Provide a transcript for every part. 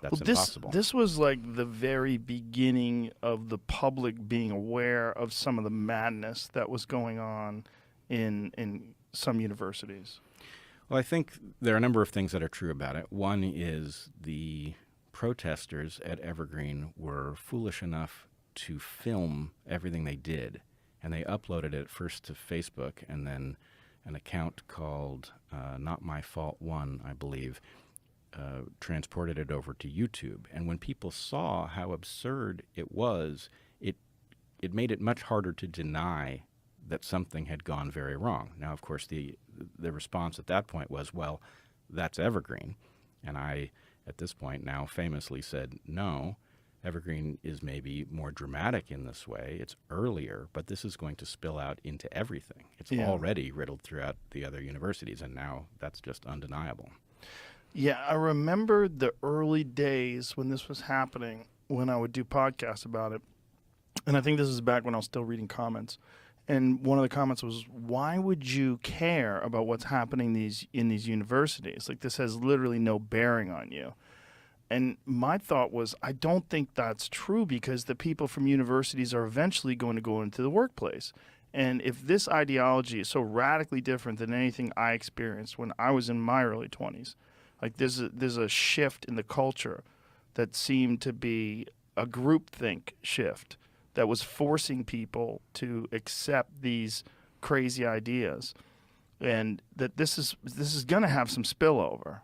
That's impossible. This was like the very beginning of the public being aware of some of the madness that was going on in some universities. Well, I think there are a number of things that are true about it. One is the protesters at Evergreen were foolish enough to film everything they did, and they uploaded it first to Facebook and then an account called Not My Fault 1, I believe, transported it over to YouTube. And when people saw how absurd it was, it made it much harder to deny that something had gone very wrong. Now, of course, the response at that point was, well, that's Evergreen. And I, at this point now, famously said, no, Evergreen is maybe more dramatic in this way. It's earlier, but this is going to spill out into everything. It's already riddled throughout the other universities, and now that's just undeniable. Yeah, I remember the early days when this was happening, when I would do podcasts about it. And I think this is back when I was still reading comments. And one of the comments was, why would you care about what's happening in these universities? Like, this has literally no bearing on you. And my thought was, I don't think that's true, because the people from universities are eventually going to go into the workplace. And if this ideology is so radically different than anything I experienced when I was in my early 20s, like there's a shift in the culture that seemed to be a groupthink shift that was forcing people to accept these crazy ideas, and that this is going to have some spillover.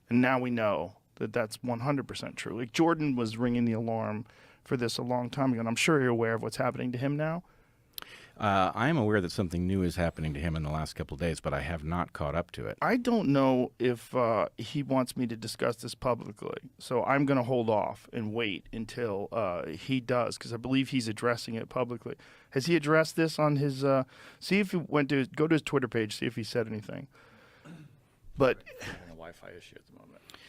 And now we know that that's 100% true. Like, Jordan was ringing the alarm for this a long time ago, and I'm sure you're aware of what's happening to him now. I am aware that something new is happening to him in the last couple of days, but I have not caught up to it. I don't know if he wants me to discuss this publicly, so I'm going to hold off and wait until he does, because I believe he's addressing it publicly. Has he addressed this on his? See if he go to his Twitter page, see if he said anything. But a Wi-Fi issue at the moment.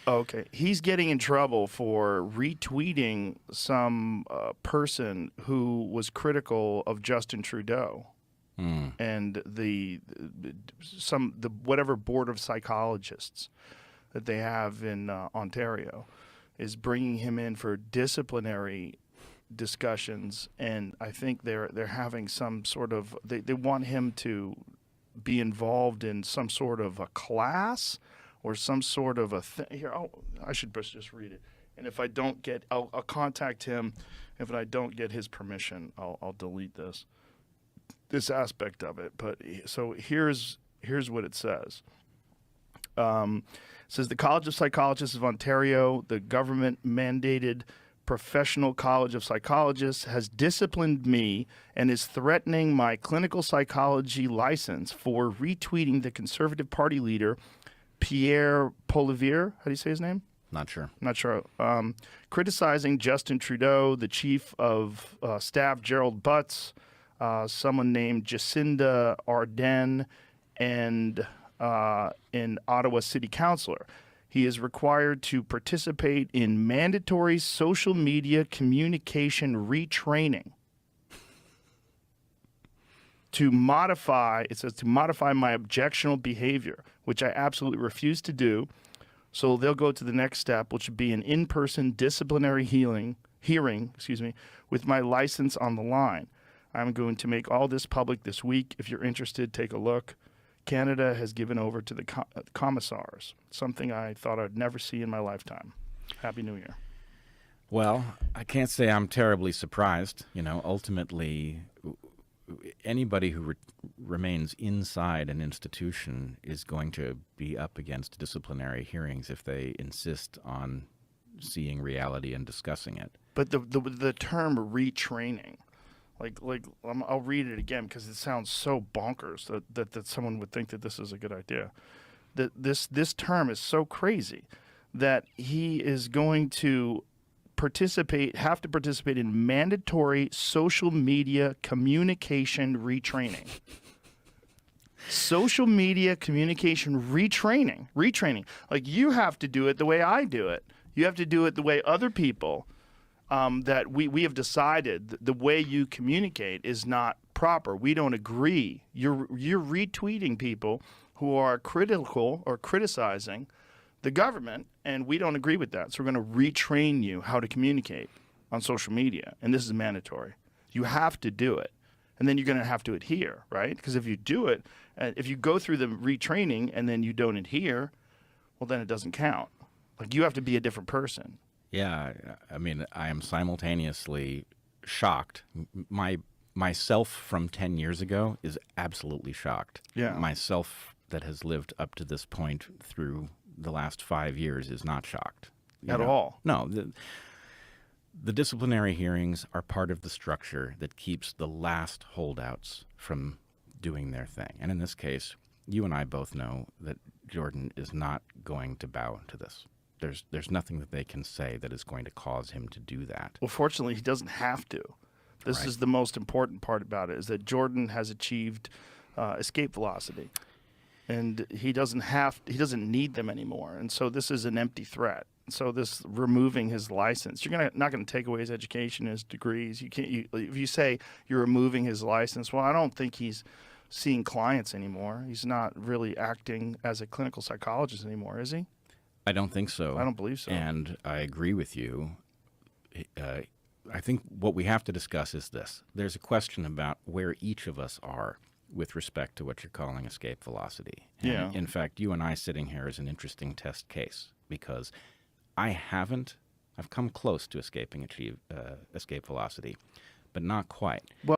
Okay, he's getting in trouble for retweeting some person who was critical of Justin Trudeau, and the whatever board of psychologists that they have in Ontario is bringing him in for disciplinary discussions, and I think they're having some sort of they want him to be involved in some sort of a class or some sort of a thing. Here, I should just read it. And if I don't get, I'll contact him. If I don't get his permission, I'll delete this aspect of it. But so here's what it says. It says the College of Psychologists of Ontario, the government-mandated Professional College of Psychologists, has disciplined me and is threatening my clinical psychology license for retweeting the Conservative Party leader Pierre Poilievre, how do you say his name? Not sure. Criticizing Justin Trudeau, the chief of staff Gerald Butts, someone named Jacinda Ardern, and an Ottawa city councillor. He is required to participate in mandatory social media communication retraining. It says to modify my objectionable behavior, which I absolutely refuse to do. So they'll go to the next step, which would be an in-person disciplinary hearing, with my license on the line. I'm going to make all this public this week. If you're interested, take a look. Canada has given over to the commissars, something I thought I'd never see in my lifetime. Happy New Year. Well, I can't say I'm terribly surprised. Ultimately, anybody who remains inside an institution is going to be up against disciplinary hearings if they insist on seeing reality and discussing it. But the term retraining, I'll read it again because it sounds so bonkers that someone would think that this is a good idea. That this term is so crazy that he is going to have to participate in mandatory social media communication retraining. Social media communication retraining. Like, you have to do it the way I do it. You have to do it the way other people that we have decided the way you communicate is not proper. We don't agree. You're retweeting people who are critical or criticizing the government, and we don't agree with that. So we're going to retrain you how to communicate on social media, and this is mandatory. You have to do it, and then you're going to have to adhere, right? Because if you do it, if you go through the retraining and then you don't adhere, well, then it doesn't count. Like, you have to be a different person. Yeah, I mean, I am simultaneously shocked. Myself from 10 years ago is absolutely shocked. Yeah. Myself that has lived up to this point through the last 5 years is not shocked. At all. No. The disciplinary hearings are part of the structure that keeps the last holdouts from doing their thing. And in this case, you and I both know that Jordan is not going to bow to this. There's nothing that they can say that is going to cause him to do that. Well, fortunately, he doesn't have to. This Right. is the most important part about it, is that Jordan has achieved escape velocity, and he doesn't need them anymore. And so this is an empty threat. So this removing his license, you're not going to take away his education, his degrees. If you say you're removing his license, well, I don't think he's seeing clients anymore. He's not really acting as a clinical psychologist anymore, is he? I don't think so. I don't believe so. And I agree with you. I think what we have to discuss is this. There's a question about where each of us are with respect to what you're calling escape velocity. And Yeah. in fact, you and I sitting here is an interesting test case because I've come close to escape velocity, but not quite. Well,